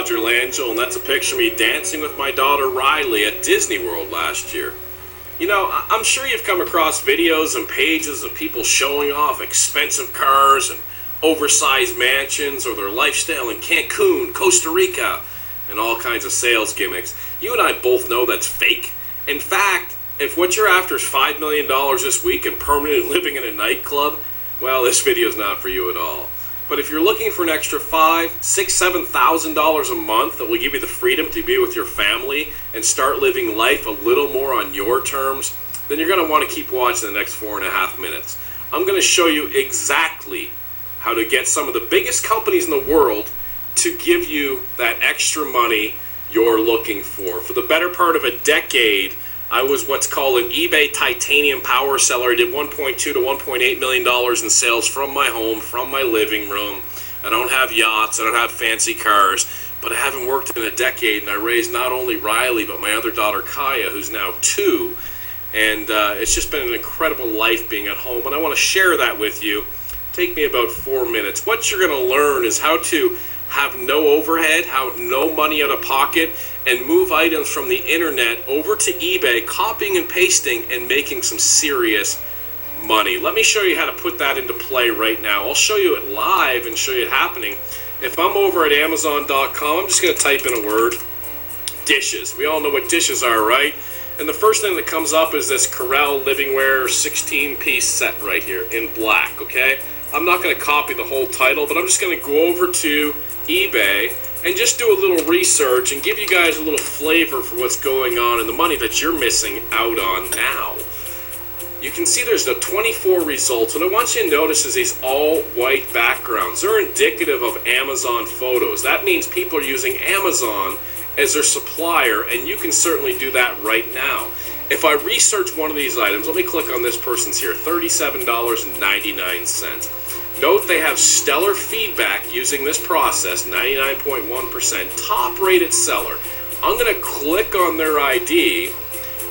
Roger Langell, and that's a picture of me dancing with my daughter Riley at Disney World last year. You know, I'm sure you've come across videos and pages of people showing off expensive cars and oversized mansions or their lifestyle in Cancun, Costa Rica, and all kinds of sales gimmicks. You and I both know that's fake. In fact, if what you're after is $5 million this week and permanently living in a nightclub, well, this video is not for you at all. But if you're looking for an extra $5,000, $6,000, $7,000 a month that will give you the freedom to be with your family and start living life a little more on your terms, then you're going to want to keep watching the next 4.5 minutes. I'm going to show you exactly how to get some of the biggest companies in the world to give you that extra money you're looking for. For the better part of a decade, I was what's called an eBay titanium power seller. I did $1.2 to $1.8 million in sales from my home, from my living room. I don't have yachts, I don't have fancy cars, but I haven't worked in a decade, and I raised not only Riley, but my other daughter Kaya, who's now 2. And it's just been an incredible life being at home, and I want to share that with you. Take me about 4 minutes. What you're going to learn is how to have no overhead, have no money out of pocket, and move items from the internet over to eBay, copying and pasting and making some serious money. Let me show you how to put that into play right now. I'll show you it live and show you it happening. If I'm over at Amazon.com, I'm just going to type in a word, dishes. We all know what dishes are, right? And the first thing that comes up is this Corel Livingware 16-piece set right here in black, okay? I'm not going to copy the whole title, but I'm just going to go over to eBay and just do a little research and give you guys a little flavor for what's going on and the money that you're missing out on now. You can see there's the 24 results. What I want you to notice is these all white backgrounds. They're indicative of Amazon photos. That means people are using Amazon as their supplier, and you can certainly do that right now. If I research one of these items, let me click on this person's here, $37.99. Note they have stellar feedback using this process, 99.1%, top rated seller. I'm going to click on their ID,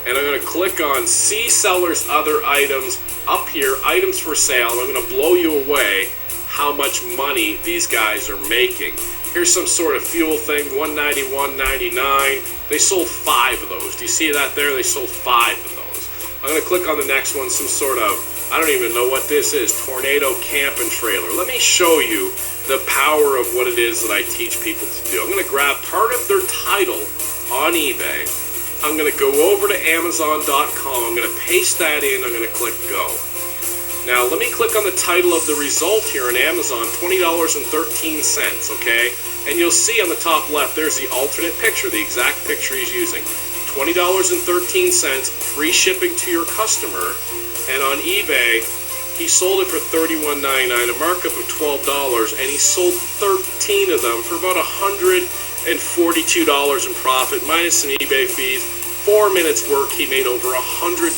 and I'm going to click on see seller's other items up here, items for sale. I'm going to blow you away how much money these guys are making. Here's some sort of fuel thing, $191.99. They sold 5 of those. Do you see that there? They sold 5 of those. I'm going to click on the next one, some sort of, I don't even know what this is, tornado camp and trailer. Let me show you the power of what it is that I teach people to do. I'm going to grab part of their title on eBay. I'm going to go over to Amazon.com. I'm going to paste that in. I'm going to click go. Now, let me click on the title of the result here on Amazon, $20.13, okay? And you'll see on the top left, there's the alternate picture, the exact picture he's using. $20.13, free shipping to your customer. And on eBay, he sold it for $31.99, a markup of $12, and he sold 13 of them for about $142 in profit, minus some eBay fees. 4 minutes work, he made over $100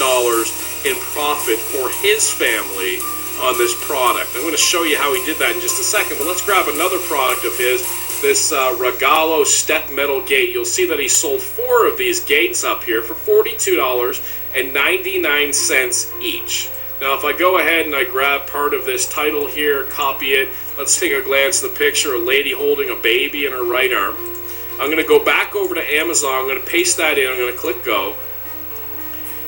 in profit for his family on this product. I'm going to show you how he did that in just a second, but let's grab another product of his, this Regalo step metal gate. You'll see that he sold 4 of these gates up here for $42.99 each. Now, if I go ahead and I grab part of this title here, copy it, let's take a glance at the picture, a lady holding a baby in her right arm. I'm going to go back over to Amazon, I'm going to paste that in, I'm going to click go.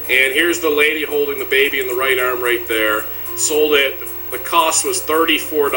And here's the lady holding the baby in the right arm right there. Sold it, the cost was $34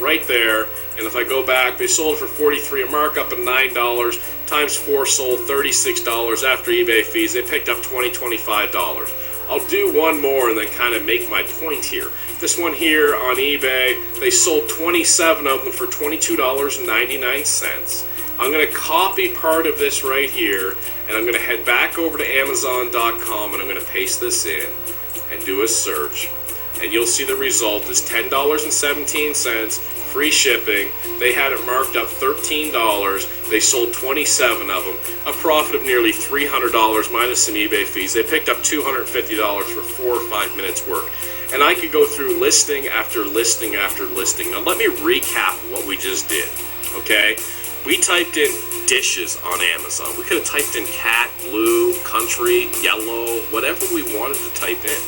right there. And if I go back, they sold it for $43, a markup of $9, times 4 sold $36 after eBay fees. They picked up $20, $25. I'll do one more and then kind of make my point here. This one here on eBay, they sold 27 of them for $22.99. I'm going to copy part of this right here, and I'm going to head back over to Amazon.com, and I'm going to paste this in and do a search. And you'll see the result is $10.17, free shipping. They had it marked up $13. They sold 27 of them, a profit of nearly $300 minus some eBay fees. They picked up $250 for 4 or 5 minutes work. And I could go through listing after listing after listing. Now let me recap what we just did, okay? We typed in dishes on Amazon. We could have typed in cat, blue, country, yellow, whatever we wanted to type in.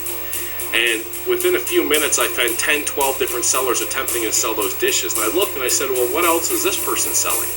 And within a few minutes, I found 10, 12 different sellers attempting to sell those dishes. And I looked and I said, well, what else is this person selling?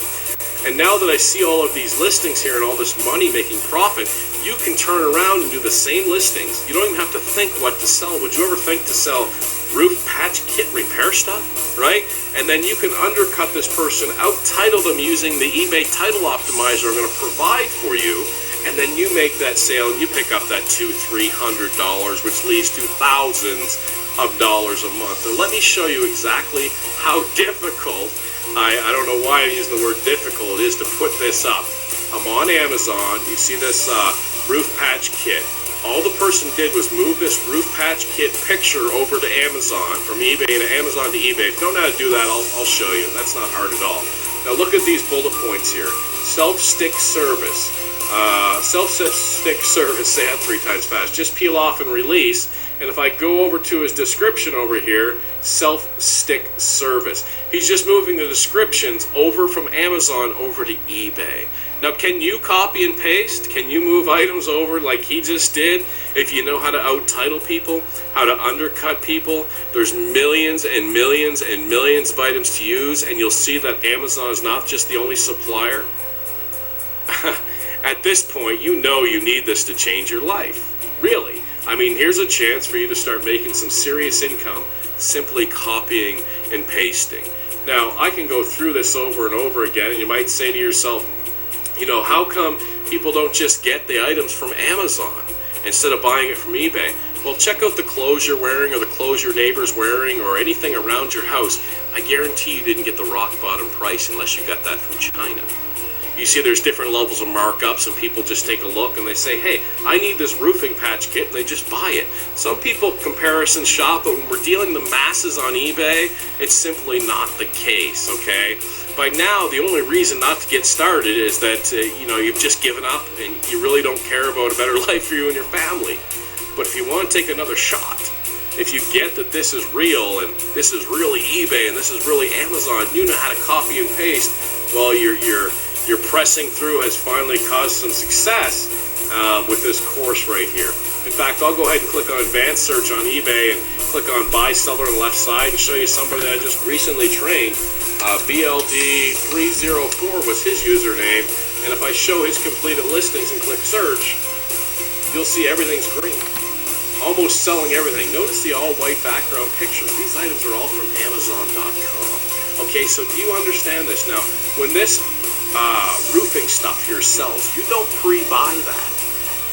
And now that I see all of these listings here and all this money making profit, you can turn around and do the same listings. You don't even have to think what to sell. Would you ever think to sell roof patch kit repair stuff, right? And then you can undercut this person, out-title them using the eBay title optimizer I'm going to provide for you, and then you make that sale and you pick up that $200-300, which leads to thousands of dollars a month. And let me show you exactly how difficult, I don't know why I'm using the word difficult, it is to put this up. I'm on Amazon. You see this roof patch kit. All the person did was move this roof patch kit picture over to Amazon, from eBay to Amazon to eBay. If you don't know how to do that, I'll show you. That's not hard at all. Now look at these bullet points here. Self-stick service. Self-stick service, say that 3 times fast. Just peel off and release. And if I go over to his description over here, self-stick service. He's just moving the descriptions over from Amazon over to eBay. Now, can you copy and paste? Can you move items over like he just did? If you know how to out-title people, how to undercut people, there's millions and millions and millions of items to use, and you'll see that Amazon is not just the only supplier. At this point, you know you need this to change your life. Really. I mean, here's a chance for you to start making some serious income simply copying and pasting. Now, I can go through this over and over again, and you might say to yourself, you know, how come people don't just get the items from Amazon instead of buying it from eBay? Well, check out the clothes you're wearing or the clothes your neighbor's wearing or anything around your house. I guarantee you didn't get the rock bottom price unless you got that from China. You see there's different levels of markups, and people just take a look and they say, hey, I need this roofing patch kit, and they just buy it. Some people comparison shop, but when we're dealing the masses on eBay, it's simply not the case, okay? By now, the only reason not to get started is that, you've just given up and you really don't care about a better life for you and your family. But if you want to take another shot, if you get that this is real and this is really eBay and this is really Amazon, you know how to copy and paste, well, your pressing through has finally caused some success with this course right here. In fact, I'll go ahead and click on advanced search on eBay and click on buy seller on the left side and show you somebody that I just recently trained. BLD304 was his username, and if I show his completed listings and click search, you'll see everything's green. Almost selling everything. Notice the all-white background pictures. These items are all from Amazon.com. Okay, so do you understand this? Now, when this roofing stuff here sells, you don't pre-buy that.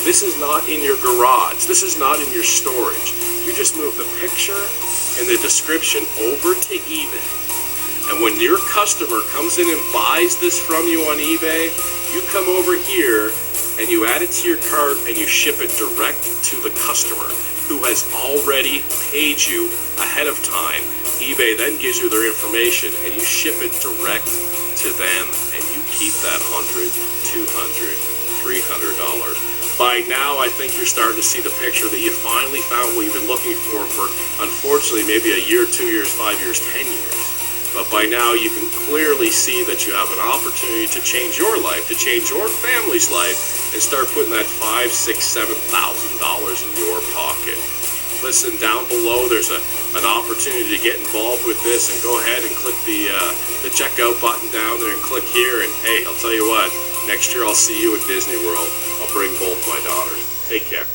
This is not in your garage. This is not in your storage. You just move the picture and the description over to eBay. And when your customer comes in and buys this from you on eBay, you come over here and you add it to your cart and you ship it direct to the customer who has already paid you ahead of time. eBay then gives you their information and you ship it direct to them, and you keep that $100, $200, $300. By now, I think you're starting to see the picture that you finally found what you've been looking for unfortunately, maybe a year, 2 years, 5 years, 10 years. But by now, you can clearly see that you have an opportunity to change your life, to change your family's life, and start putting that $5,000, $6,000, $7,000 in your pocket. Listen, down below, there's an opportunity to get involved with this, and go ahead and click the checkout button down there and click here. And hey, I'll tell you what, next year I'll see you at Disney World. I'll bring both my daughters. Take care.